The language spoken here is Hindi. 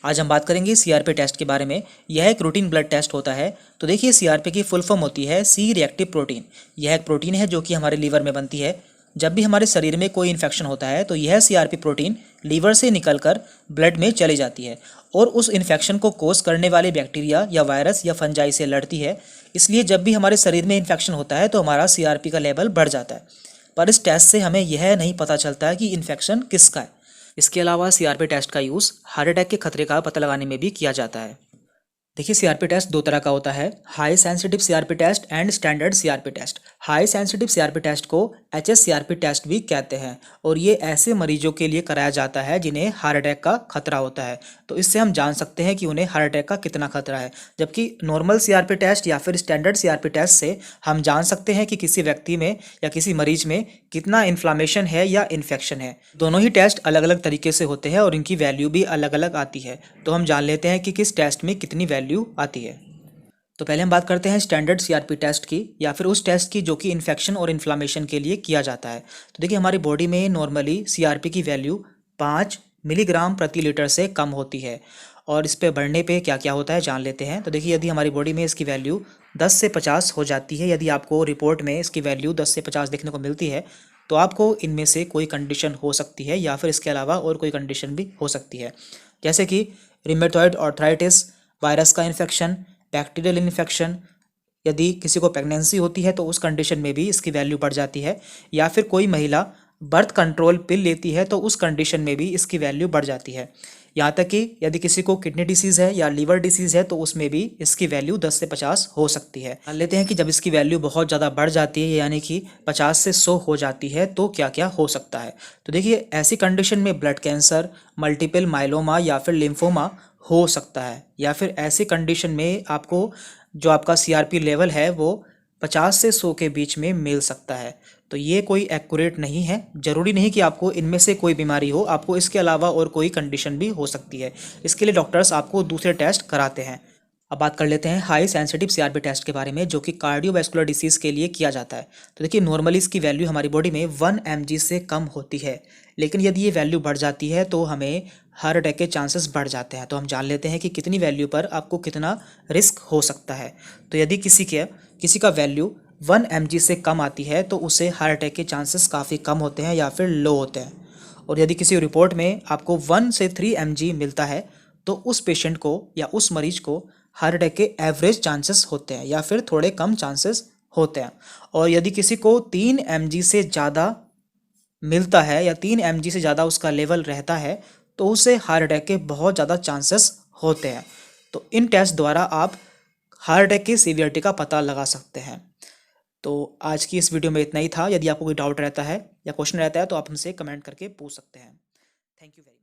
आज हम बात करेंगे सीआरपी टेस्ट के बारे में। यह एक रूटीन ब्लड टेस्ट होता है। तो देखिए, सीआरपी की फुल फॉर्म होती है सी रिएक्टिव प्रोटीन। यह एक प्रोटीन है जो कि हमारे लीवर में बनती है। जब भी हमारे शरीर में कोई इन्फेक्शन होता है तो यह सीआरपी प्रोटीन लीवर से निकलकर ब्लड में चली जाती है और उस इन्फेक्शन को कोज करने वाले बैक्टीरिया या वायरस या फंजाई से लड़ती है। इसलिए जब भी हमारे शरीर में इन्फेक्शन होता है तो हमारा सीआरपी का लेवल बढ़ जाता है। पर इस टेस्ट से हमें यह नहीं पता चलता है कि इन्फेक्शन किसका है। इसके अलावा सीआरपी टेस्ट का यूज़ हार्ट अटैक के खतरे का पता लगाने में भी किया जाता है। देखिए, सीआरपी टेस्ट दो तरह का होता है, high sensitive CRP test and standard CRP test. High sensitive CRP test को एचएससीआरपी टेस्ट भी कहते हैं और ये ऐसे मरीजों के लिए कराया जाता है जिन्हें हार्ट अटैक का खतरा होता है। तो इससे हम जान सकते हैं कि उन्हें हार्ट अटैक का कितना खतरा है। जबकि नॉर्मल सीआरपी टेस्ट या फिर स्टैंडर्ड सीआरपी टेस्ट से हम जान सकते हैं कि किसी व्यक्ति में या किसी मरीज में कितना इन्फ्लामेशन है या इन्फेक्शन है। दोनों ही टेस्ट अलग अलग तरीके से होते हैं और इनकी वैल्यू भी अलग अलग आती है। तो हम जान लेते हैं कि किस टेस्ट में कितनी वैल्यू आती है। तो पहले हम बात करते हैं स्टैंडर्ड सीआरपी टेस्ट की या फिर उस टेस्ट की जो कि इन्फेक्शन और इन्फ्लामेशन के लिए किया जाता है। तो देखिए, हमारी बॉडी में नॉर्मली सीआरपी की वैल्यू 5 मिलीग्राम प्रति लीटर से कम होती है और इस पे बढ़ने पे क्या क्या होता है जान लेते हैं। तो देखिए, यदि हमारी बॉडी में इसकी वैल्यू 10 से 50 हो जाती है, यदि आपको रिपोर्ट में इसकी वैल्यू 10 से 50 देखने को मिलती है तो आपको इनमें से कोई कंडीशन हो सकती है या फिर इसके अलावा और कोई कंडीशन भी हो सकती है, जैसे कि रिमेटॉइड आर्थराइटिस, वायरस का इन्फेक्शन, बैक्टीरियल इन्फेक्शन। यदि किसी को प्रेगनेंसी होती है तो उस कंडीशन में भी इसकी वैल्यू बढ़ जाती है, या फिर कोई महिला बर्थ कंट्रोल पिल लेती है तो उस कंडीशन में भी इसकी वैल्यू बढ़ जाती है। यहाँ तक कि यदि किसी को किडनी डिसीज़ है या लीवर डिसीज़ है तो उसमें भी इसकी वैल्यू 10 से 50 हो सकती है। मान लेते हैं कि जब इसकी वैल्यू बहुत ज़्यादा बढ़ जाती है, यानी कि 50 से 100 हो जाती है, तो क्या क्या हो सकता है। तो देखिए, ऐसी कंडीशन में ब्लड कैंसर, मल्टीपल माइलोमा या फिर लिम्फोमा हो सकता है, या फिर ऐसी कंडीशन में आपको जो आपका सीआरपी लेवल है वो 50 से 100 के बीच में मिल सकता है। तो ये कोई एक्यूरेट नहीं है। ज़रूरी नहीं कि आपको इनमें से कोई बीमारी हो, आपको इसके अलावा और कोई कंडीशन भी हो सकती है। इसके लिए डॉक्टर्स आपको दूसरे टेस्ट कराते हैं। अब बात कर लेते हैं हाई सेंसिटिव सीआरपी टेस्ट के बारे में, जो कि कार्डियोवैस्कुलर डिसीज़ के लिए किया जाता है। तो देखिए, नॉर्मली इसकी वैल्यू हमारी बॉडी में 1 mg से कम होती है, लेकिन यदि ये वैल्यू बढ़ जाती है तो हमें हार्ट अटैक के चांसेस बढ़ जाते हैं। तो हम जान लेते हैं कि कितनी वैल्यू पर आपको कितना रिस्क हो सकता है। तो यदि किसी का वैल्यू 1 mg से कम आती है तो उसे हार्ट अटैक के चांसेस काफ़ी कम होते हैं या फिर लो होते हैं। और यदि किसी रिपोर्ट में आपको 1 से 3 mg मिलता है तो उस पेशेंट को या उस मरीज को हार्ट अटैक के एवरेज चांसेस होते हैं या फिर थोड़े कम चांसेस होते हैं। और यदि किसी को 3 mg से ज़्यादा मिलता है या 3 mg से ज़्यादा उसका लेवल रहता है तो उसे हार्ट अटैक के बहुत ज़्यादा चांसेस होते हैं। तो इन टेस्ट द्वारा आप हार्ट अटैक की सीवियरिटी का पता लगा सकते हैं। तो आज की इस वीडियो में इतना ही था। यदि आपको कोई डाउट रहता है या क्वेश्चन रहता है तो आप हमसे कमेंट करके पूछ सकते हैं। Thank you very much.